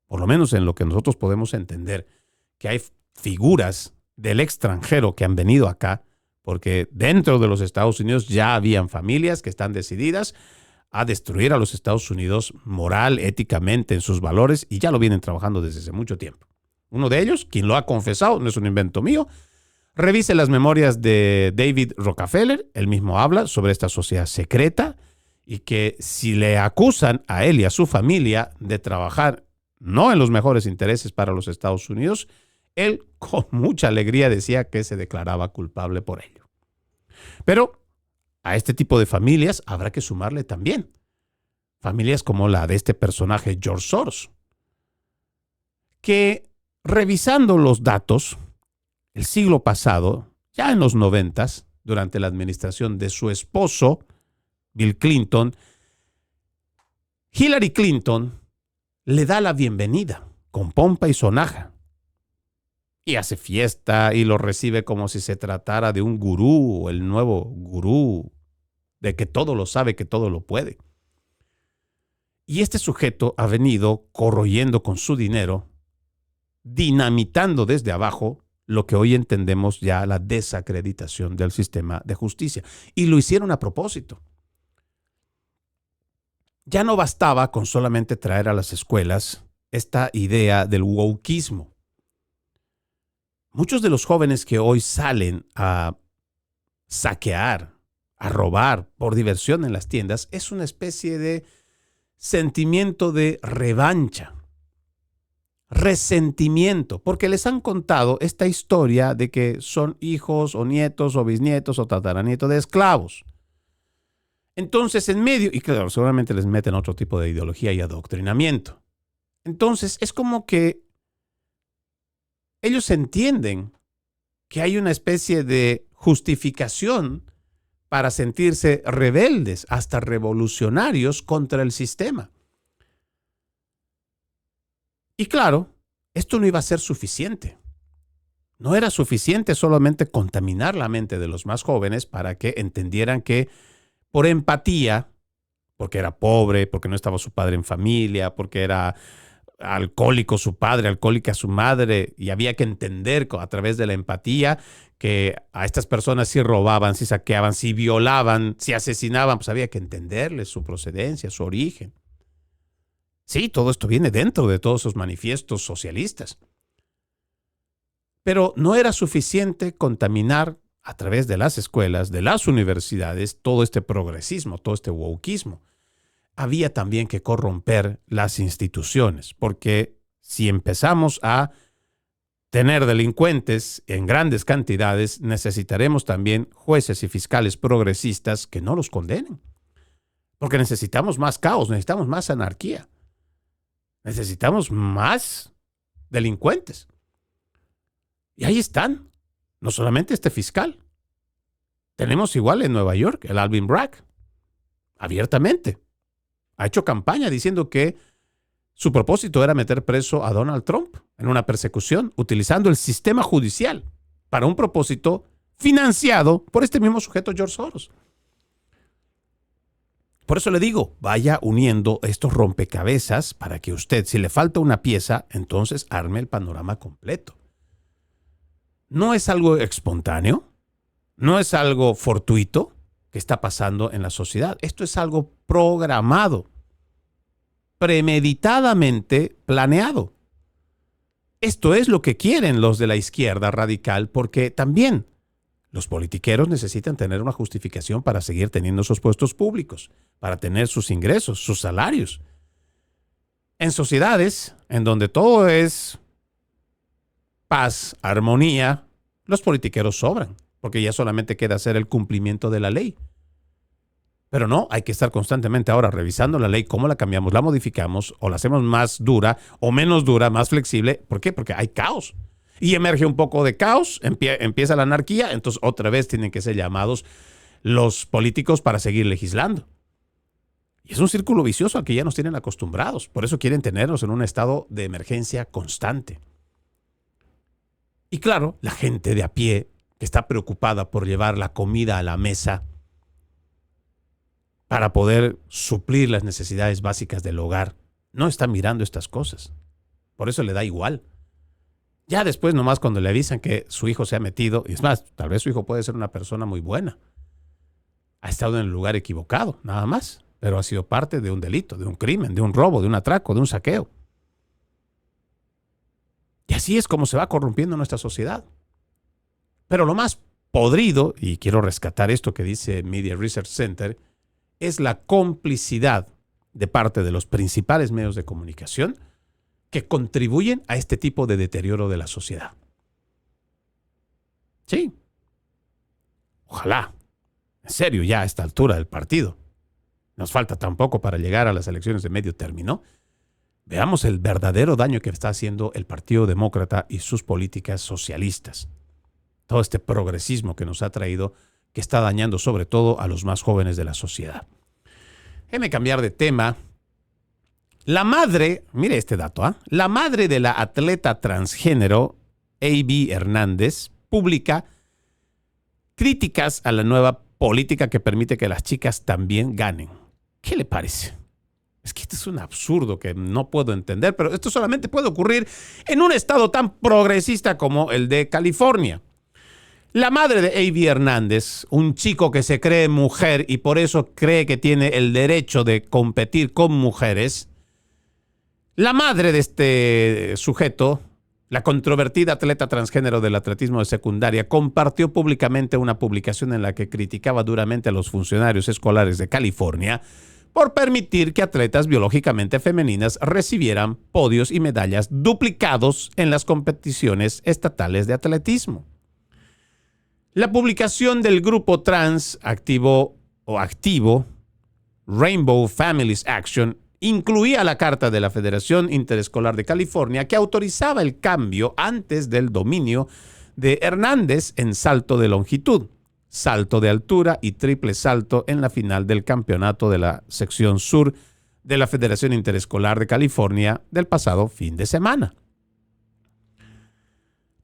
por lo menos en lo que nosotros podemos entender, que hay figuras del extranjero que han venido acá, porque dentro de los Estados Unidos ya habían familias que están decididas a destruir a los Estados Unidos moral, éticamente, en sus valores, y ya lo vienen trabajando desde hace mucho tiempo. Uno de ellos, quien lo ha confesado, no es un invento mío, revise las memorias de David Rockefeller, él mismo habla sobre esta sociedad secreta y que si le acusan a él y a su familia de trabajar no en los mejores intereses para los Estados Unidos, él con mucha alegría decía que se declaraba culpable por ello. Pero a este tipo de familias habrá que sumarle también familias como la de este personaje George Soros, que revisando los datos, el siglo pasado, ya en los 90s, durante la administración de su esposo, Bill Clinton, Hillary Clinton le da la bienvenida con pompa y sonaja. Y hace fiesta y lo recibe como si se tratara de un gurú, el nuevo gurú, de que todo lo sabe, que todo lo puede. Y este sujeto ha venido corroyendo con su dinero, dinamitando desde abajo lo que hoy entendemos ya la desacreditación del sistema de justicia. Y lo hicieron a propósito. Ya no bastaba con solamente traer a las escuelas esta idea del wokeismo. Muchos de los jóvenes que hoy salen a saquear, a robar por diversión en las tiendas, es una especie de sentimiento de revancha, resentimiento, porque les han contado esta historia de que son hijos o nietos o bisnietos o tataranietos de esclavos. Entonces, en medio, y claro, seguramente les meten otro tipo de ideología y adoctrinamiento. Entonces, es como que ellos entienden que hay una especie de justificación para sentirse rebeldes, hasta revolucionarios contra el sistema. Y claro, esto no iba a ser suficiente. No era suficiente solamente contaminar la mente de los más jóvenes para que entendieran que por empatía, porque era pobre, porque no estaba su padre en familia, porque era alcohólico su padre, alcohólica su madre, y había que entender a través de la empatía que a estas personas si robaban, si saqueaban, si violaban, si asesinaban, pues había que entenderles su procedencia, su origen. Sí, todo esto viene dentro de todos esos manifiestos socialistas. Pero no era suficiente contaminar a través de las escuelas, de las universidades, todo este progresismo, todo este wokeismo. Había también que corromper las instituciones, porque si empezamos a tener delincuentes en grandes cantidades, necesitaremos también jueces y fiscales progresistas que no los condenen. Porque necesitamos más caos, necesitamos más anarquía, necesitamos más delincuentes. Y ahí están, no solamente este fiscal. Tenemos igual en Nueva York, el Alvin Bragg, abiertamente. Ha hecho campaña diciendo que su propósito era meter preso a Donald Trump en una persecución, utilizando el sistema judicial para un propósito financiado por este mismo sujeto George Soros. Por eso le digo, vaya uniendo estos rompecabezas para que usted, si le falta una pieza, entonces arme el panorama completo. No es algo espontáneo, no es algo fortuito que está pasando en la sociedad. Esto es algo programado, premeditadamente planeado. Esto es lo que quieren los de la izquierda radical, porque también Los politiqueros necesitan tener una justificación para seguir teniendo esos puestos públicos, para tener sus ingresos, sus salarios. En sociedades en donde todo es paz, armonía, los politiqueros sobran, porque ya solamente queda hacer el cumplimiento de la ley. Pero no, hay que estar constantemente ahora revisando la ley, cómo la cambiamos, la modificamos, o la hacemos más dura o menos dura, más flexible. ¿Por qué? Porque hay caos. Y emerge un poco de caos, empieza la anarquía, entonces otra vez tienen que ser llamados los políticos para seguir legislando. Y es un círculo vicioso al que ya nos tienen acostumbrados. Por eso quieren tenernos en un estado de emergencia constante. Y claro, la gente de a pie que está preocupada por llevar la comida a la mesa para poder suplir las necesidades básicas del hogar, no está mirando estas cosas. Por eso le da igual. Ya después nomás cuando le avisan que su hijo se ha metido, y es más, tal vez su hijo puede ser una persona muy buena. Ha estado en el lugar equivocado, nada más, pero ha sido parte de un delito, de un crimen, de un robo, de un atraco, de un saqueo. Y así es como se va corrompiendo nuestra sociedad. Pero lo más podrido, y quiero rescatar esto que dice Media Research Center, es la complicidad de parte de los principales medios de comunicación que contribuyen a este tipo de deterioro de la sociedad. Sí. Ojalá. En serio, ya a esta altura del partido. Nos falta tan poco para llegar a las elecciones de medio término. Veamos el verdadero daño que está haciendo el Partido Demócrata y sus políticas socialistas. Todo este progresismo que nos ha traído, que está dañando sobre todo a los más jóvenes de la sociedad. Déjeme cambiar de tema. La madre, mire este dato, la madre de la atleta transgénero, A.B. Hernández, publica críticas a la nueva política que permite que las chicas también ganen. ¿Qué le parece? Es que esto es un absurdo que no puedo entender, pero esto solamente puede ocurrir en un estado tan progresista como el de California. La madre de A.B. Hernández, un chico que se cree mujer y por eso cree que tiene el derecho de competir con mujeres, la madre de este sujeto, la controvertida atleta transgénero del atletismo de secundaria, compartió públicamente una publicación en la que criticaba duramente a los funcionarios escolares de California por permitir que atletas biológicamente femeninas recibieran podios y medallas duplicados en las competiciones estatales de atletismo. La publicación del grupo trans activo Rainbow Families Action incluía la carta de la Federación Interescolar de California que autorizaba el cambio antes del dominio de Hernández en salto de longitud, salto de altura y triple salto en la final del campeonato de la sección sur de la Federación Interescolar de California del pasado fin de semana.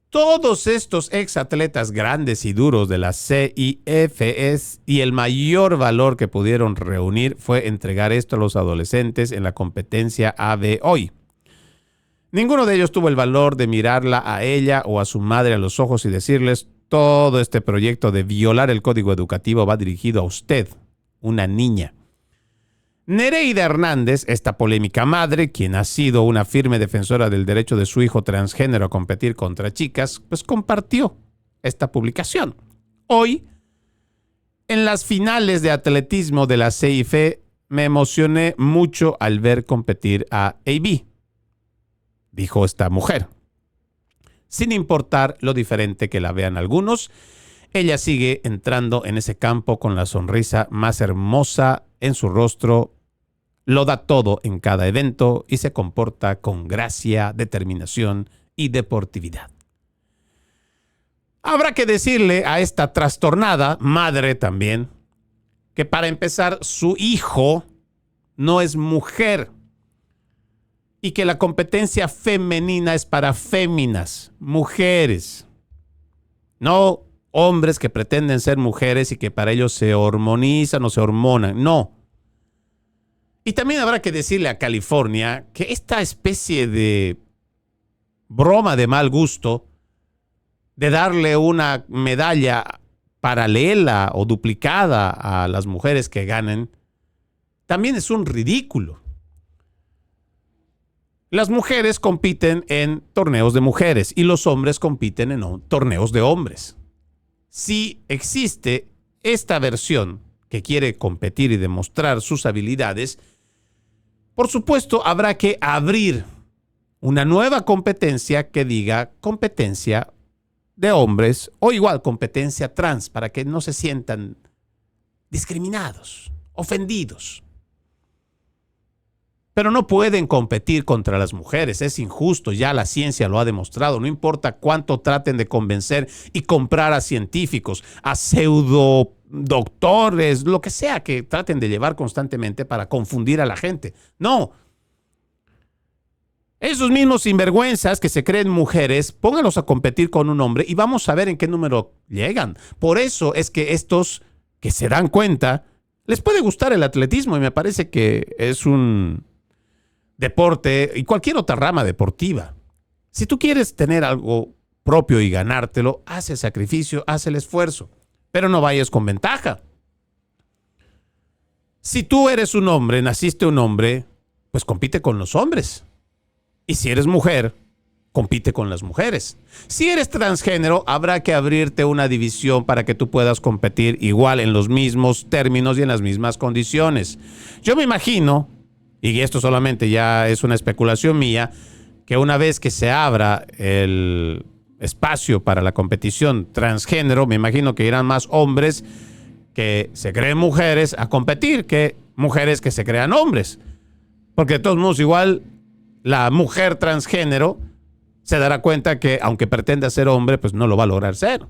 Todos estos exatletas grandes y duros de la CIFS y el mayor valor que pudieron reunir fue entregar esto a los adolescentes en la competencia AB hoy. Ninguno de ellos tuvo el valor de mirarla a ella o a su madre a los ojos y decirles: todo este proyecto de violar el código educativo va dirigido a usted, una niña. Nereida Hernández, esta polémica madre, quien ha sido una firme defensora del derecho de su hijo transgénero a competir contra chicas, pues compartió esta publicación. Hoy, en las finales de atletismo de la CIF, me emocioné mucho al ver competir a A.B., dijo esta mujer. Sin importar lo diferente que la vean algunos, ella sigue entrando en ese campo con la sonrisa más hermosa en su rostro, lo da todo en cada evento y se comporta con gracia, determinación y deportividad. Habrá que decirle a esta trastornada madre también que para empezar su hijo no es mujer y que la competencia femenina es para féminas, mujeres, no hombres que pretenden ser mujeres y que para ellos se hormonizan o se hormonan, no. Y también habrá que decirle a California que esta especie de broma de mal gusto de darle una medalla paralela o duplicada a las mujeres que ganen, también es un ridículo. Las mujeres compiten en torneos de mujeres y los hombres compiten en torneos de hombres. si existe esta versión que quiere competir y demostrar sus habilidades, por supuesto habrá que abrir una nueva competencia que diga competencia de hombres o igual competencia trans para que no se sientan discriminados, ofendidos. Pero no pueden competir contra las mujeres, es injusto, ya la ciencia lo ha demostrado, no importa cuánto traten de convencer y comprar a científicos, a pseudo doctores, lo que sea que traten de llevar constantemente para confundir a la gente. No. Esos mismos sinvergüenzas que se creen mujeres, pónganlos a competir con un hombre y vamos a ver en qué número llegan. Por eso es que estos que se dan cuenta, les puede gustar el atletismo y me parece que es un deporte y cualquier otra rama deportiva. Si tú quieres tener algo propio y ganártelo, haz el sacrificio, haz el esfuerzo, pero no vayas con ventaja. Si tú eres un hombre, naciste un hombre, pues compite con los hombres. Y si eres mujer, compite con las mujeres. Si eres transgénero, habrá que abrirte una división para que tú puedas competir igual en los mismos términos y en las mismas condiciones. Yo me imagino, y esto solamente ya es una especulación mía, que una vez que se abra el espacio para la competición transgénero, me imagino que irán más hombres que se creen mujeres a competir que mujeres que se crean hombres. Porque de todos modos igual la mujer transgénero se dará cuenta que aunque pretenda ser hombre, pues no lo va a lograr ser.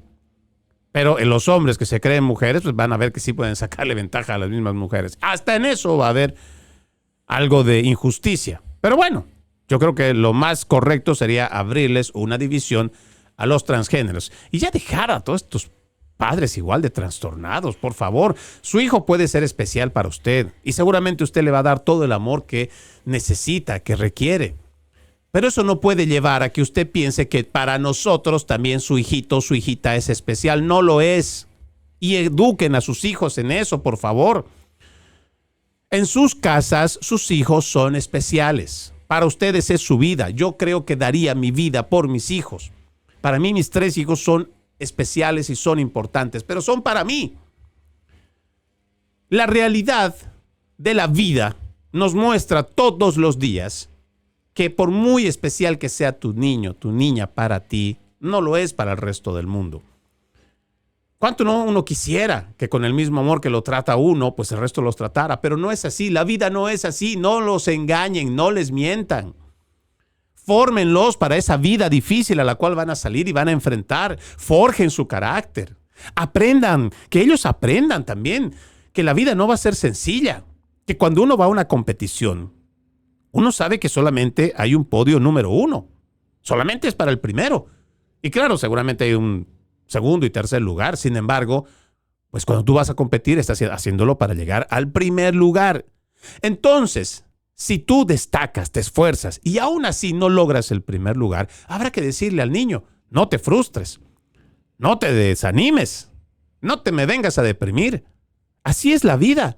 Pero en los hombres que se creen mujeres, pues van a ver que sí pueden sacarle ventaja a las mismas mujeres. Hasta en eso va a haber algo de injusticia. Pero bueno, yo creo que lo más correcto sería abrirles una división a los transgéneros. Y ya dejar a todos estos padres igual de trastornados, por favor. Su hijo puede ser especial para usted y seguramente usted le va a dar todo el amor que necesita, que requiere. Pero eso no puede llevar a que usted piense que para nosotros también su hijito o su hijita es especial. No lo es. Y eduquen a sus hijos en eso, por favor. En sus casas, sus hijos son especiales. Para ustedes es su vida. Yo creo que daría mi vida por mis hijos. Para mí, mis 3 hijos son especiales y son importantes, pero son para mí. La realidad de la vida nos muestra todos los días que por muy especial que sea tu niño, tu niña para ti, no lo es para el resto del mundo. ¿Cuánto no uno quisiera que con el mismo amor que lo trata uno, pues el resto los tratara? Pero no es así, la vida no es así, no los engañen, no les mientan. Fórmenlos para esa vida difícil a la cual van a salir y van a enfrentar. Forjen su carácter. Aprendan, que ellos aprendan también que la vida no va a ser sencilla. Que cuando uno va a una competición, uno sabe que solamente hay un podio número 1. Solamente es para el primero. Y claro, seguramente hay un segundo y tercer lugar. Sin embargo, pues cuando tú vas a competir, estás haciéndolo para llegar al primer lugar. Entonces, si tú destacas, te esfuerzas y aún así no logras el primer lugar, habrá que decirle al niño, no te frustres, no te desanimes, no te me vengas a deprimir. Así es la vida.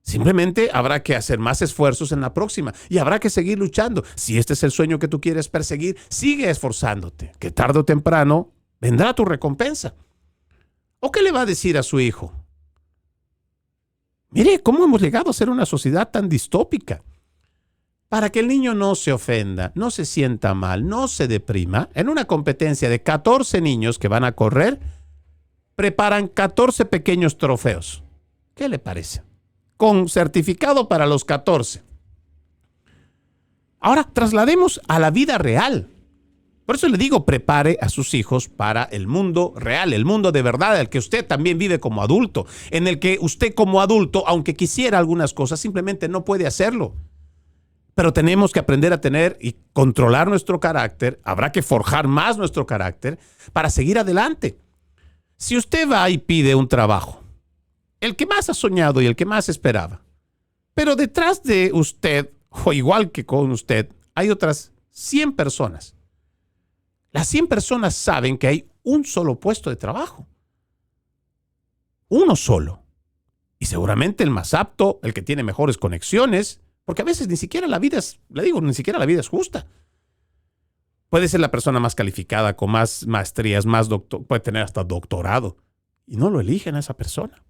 Simplemente habrá que hacer más esfuerzos en la próxima y habrá que seguir luchando. Si este es el sueño que tú quieres perseguir, sigue esforzándote, que tarde o temprano vendrá tu recompensa. ¿O qué le va a decir a su hijo? Mire cómo hemos llegado a ser una sociedad tan distópica. Para que el niño no se ofenda, no se sienta mal, no se deprima, en una competencia de 14 niños que van a correr, preparan 14 pequeños trofeos. ¿Qué le parece? Con certificado para los 14. Ahora, traslademos a la vida real. Por eso le digo, prepare a sus hijos para el mundo real, el mundo de verdad, el que usted también vive como adulto, en el que usted como adulto, aunque quisiera algunas cosas, simplemente no puede hacerlo. Pero tenemos que aprender a tener y controlar nuestro carácter, habrá que forjar más nuestro carácter para seguir adelante. Si usted va y pide un trabajo, el que más ha soñado y el que más esperaba, pero detrás de usted, o igual que con usted, hay otras 100 personas. Las 100 personas saben que hay un solo puesto de trabajo. Uno solo. Y seguramente el más apto, el que tiene mejores conexiones, porque a veces ni siquiera la vida es, le digo, ni siquiera la vida es justa. Puede ser la persona más calificada, con más maestrías, puede tener hasta doctorado. Y no lo eligen a esa persona.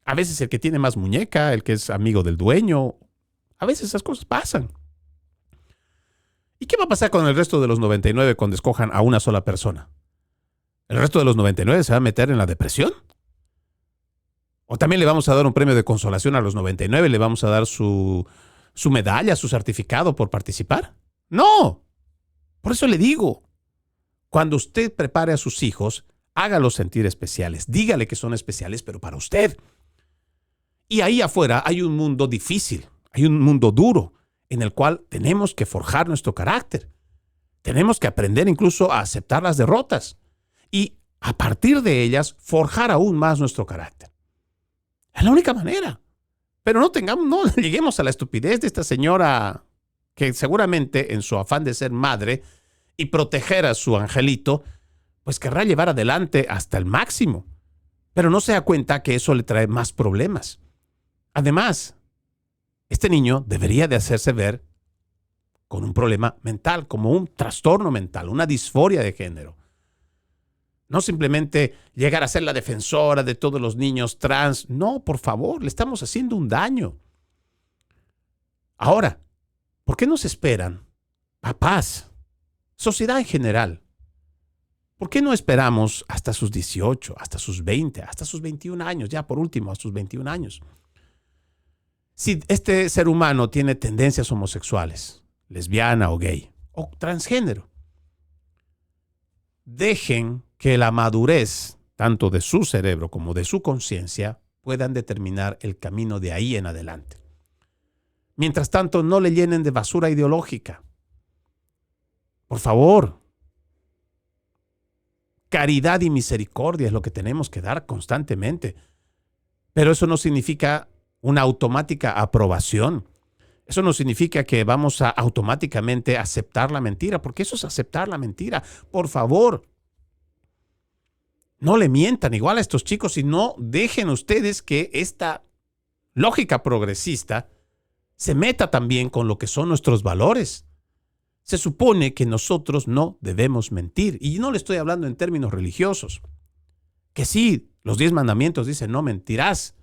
A veces el que tiene más muñeca, el que es amigo del dueño, a veces esas cosas pasan. ¿Y qué va a pasar con el resto de los 99 cuando escojan a una sola persona? ¿El resto de los 99 se va a meter en la depresión? ¿O también le vamos a dar un premio de consolación a los 99? ¿Le vamos a dar su medalla, su certificado por participar? ¡No! Por eso le digo, cuando usted prepare a sus hijos, hágalos sentir especiales. Dígale que son especiales, pero para usted. Y ahí afuera hay un mundo difícil, hay un mundo duro, en el cual tenemos que forjar nuestro carácter. Tenemos que aprender incluso a aceptar las derrotas y a partir de ellas forjar aún más nuestro carácter. Es la única manera. Pero no lleguemos a la estupidez de esta señora que seguramente en su afán de ser madre y proteger a su angelito, pues querrá llevar adelante hasta el máximo. Pero no se da cuenta que eso le trae más problemas. Además, este niño debería de hacerse ver con un problema mental, como un trastorno mental, una disforia de género. No simplemente llegar a ser la defensora de todos los niños trans. No, por favor, le estamos haciendo un daño. Ahora, ¿por qué nos esperan, papás, sociedad en general? ¿Por qué no esperamos hasta sus 18, hasta sus 20, hasta sus 21 años, ya por último, a sus 21 años? Si este ser humano tiene tendencias homosexuales, lesbiana o gay, o transgénero, dejen que la madurez, tanto de su cerebro como de su conciencia, puedan determinar el camino de ahí en adelante. Mientras tanto, no le llenen de basura ideológica. Por favor. Caridad y misericordia es lo que tenemos que dar constantemente. Pero eso no significa una automática aprobación. Eso no significa que vamos a automáticamente aceptar la mentira, porque eso es aceptar la mentira. Por favor, no le mientan igual a estos chicos y no dejen ustedes que esta lógica progresista se meta también con lo que son nuestros valores. Se supone que nosotros no debemos mentir. Y no le estoy hablando en términos religiosos. Que sí, los 10 mandamientos dicen no mentirás.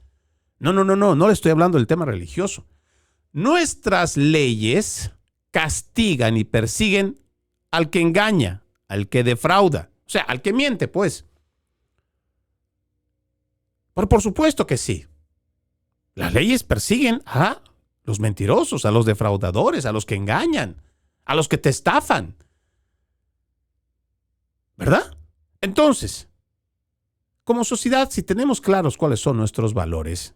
No le estoy hablando del tema religioso. Nuestras leyes castigan y persiguen al que engaña, al que defrauda, o sea, al que miente, pues. Pero por supuesto que sí. Las leyes persiguen a los mentirosos, a los defraudadores, a los que engañan, a los que te estafan. ¿Verdad? Entonces, como sociedad, si tenemos claros cuáles son nuestros valores,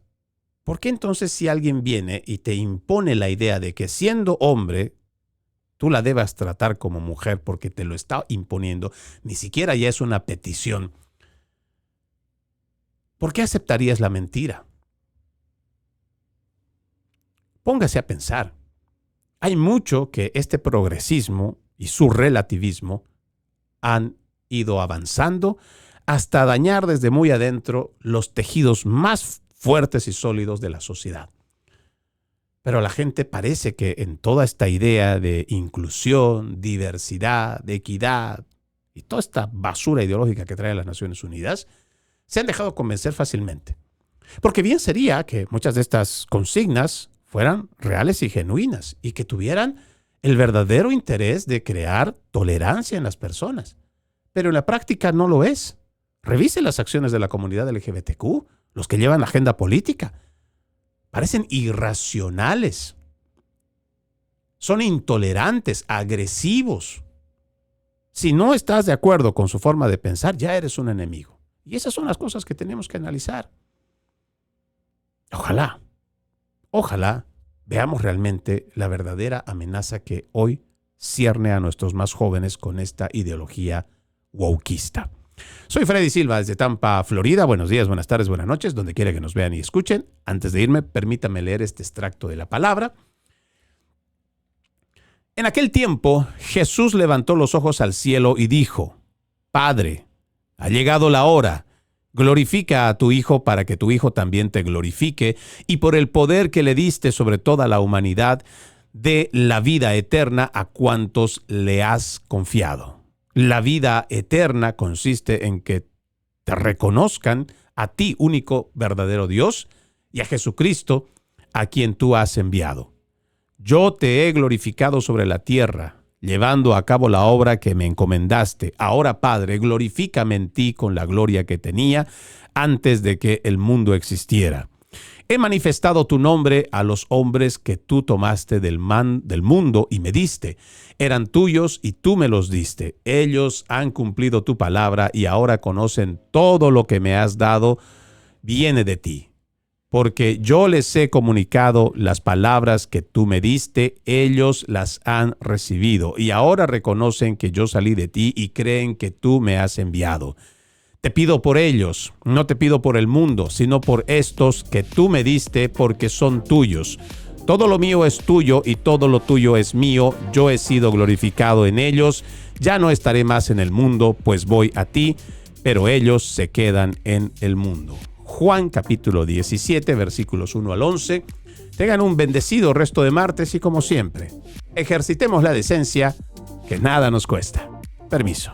¿por qué entonces si alguien viene y te impone la idea de que siendo hombre, tú la debas tratar como mujer porque te lo está imponiendo, ni siquiera ya es una petición? ¿Por qué aceptarías la mentira? Póngase a pensar. Hay mucho que este progresismo y su relativismo han ido avanzando hasta dañar desde muy adentro los tejidos más fuertes y sólidos de la sociedad. Pero la gente parece que en toda esta idea de inclusión, diversidad, de equidad y toda esta basura ideológica que trae las Naciones Unidas, se han dejado convencer fácilmente. Porque bien sería que muchas de estas consignas fueran reales y genuinas y que tuvieran el verdadero interés de crear tolerancia en las personas. Pero en la práctica no lo es. Revise las acciones de la comunidad LGBTQ, los que llevan la agenda política. Parecen irracionales. Son intolerantes, agresivos. Si no estás de acuerdo con su forma de pensar, ya eres un enemigo. Y esas son las cosas que tenemos que analizar. Ojalá veamos realmente la verdadera amenaza que hoy cierne a nuestros más jóvenes con esta ideología wokista. Soy Freddy Silva desde Tampa, Florida. Buenos días, buenas tardes, buenas noches, donde quiera que nos vean y escuchen. Antes de irme, permítame leer este extracto de la palabra. En aquel tiempo, Jesús levantó los ojos al cielo y dijo: Padre, ha llegado la hora. Glorifica a tu Hijo para que tu Hijo también te glorifique, y por el poder que le diste sobre toda la humanidad, dé la vida eterna a cuantos le has confiado. La vida eterna consiste en que te reconozcan a ti, único verdadero Dios, y a Jesucristo, a quien tú has enviado. Yo te he glorificado sobre la tierra, llevando a cabo la obra que me encomendaste. Ahora, Padre, glorifícame en ti con la gloria que tenía antes de que el mundo existiera. He manifestado tu nombre a los hombres que tú tomaste del mundo y me diste. Eran tuyos y tú me los diste. Ellos han cumplido tu palabra y ahora conocen todo lo que me has dado viene de ti. Porque yo les he comunicado las palabras que tú me diste, ellos las han recibido y ahora reconocen que yo salí de ti y creen que tú me has enviado. Te pido por ellos, no te pido por el mundo, sino por estos que tú me diste, porque son tuyos. Todo lo mío es tuyo y todo lo tuyo es mío. Yo he sido glorificado en ellos. Ya no estaré más en el mundo, pues voy a ti, pero ellos se quedan en el mundo. Juan capítulo 17, versículos 1 al 11. Tengan un bendecido resto de martes y, como siempre, ejercitemos la decencia, que nada nos cuesta. Permiso.